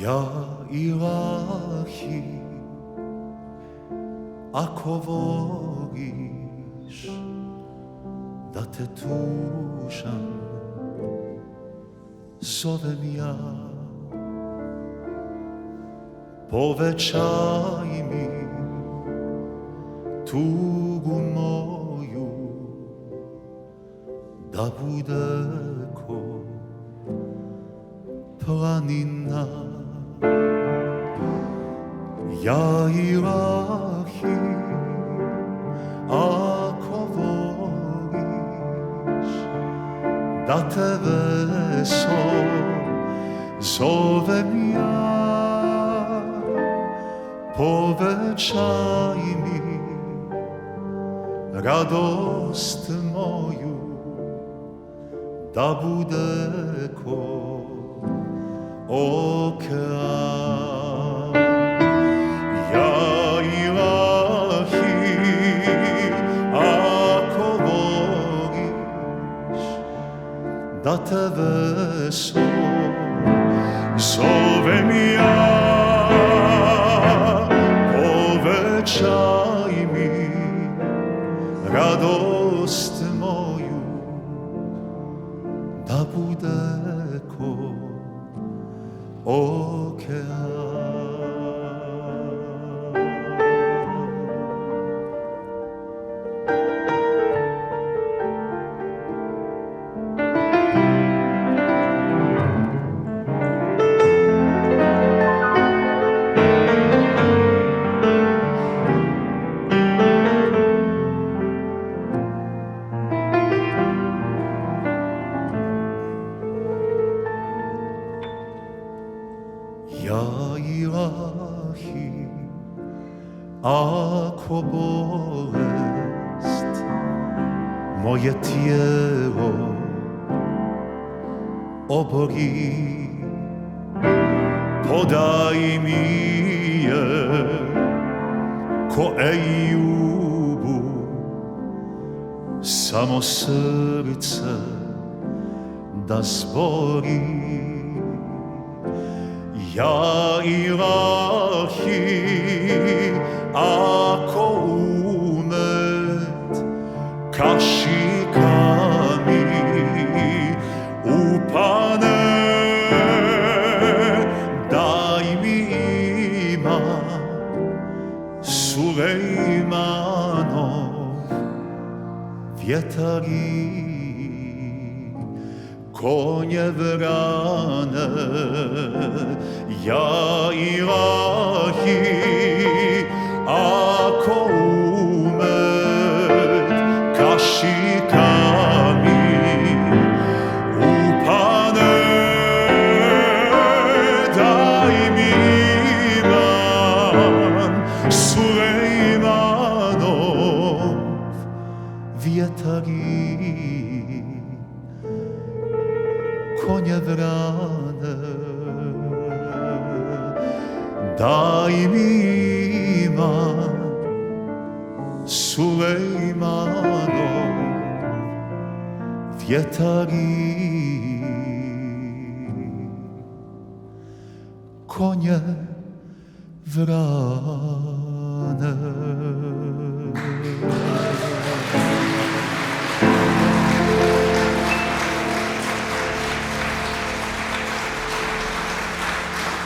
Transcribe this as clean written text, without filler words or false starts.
Ja ilahi, ako voliš da te tužam, zovem ja. Povećaj mi tugu moju, da bude ko planina. Ja ilahi, ako voliš da te veso zovem ja, povećaj mi radost moju, da bude ko okean. Ja ilahi, ako voliš da te veso zovem ja, povećaj mi radost moju, da bude ko okean. Ja ilahi, ako bolest moje tijelo obori, podaj mi je ko Ejubu, samo srce da zbori. Ja ilahi, ako umet kašikami upane, daj mi iman Sulejmanov, vjetar i konje vrane. Ja ilahi, ako umet kašikami upane, daj mi iman Sulejmanov, vjetar i konje vrane. Daj mi iman Sulejmanov, vjetar i konje vrane.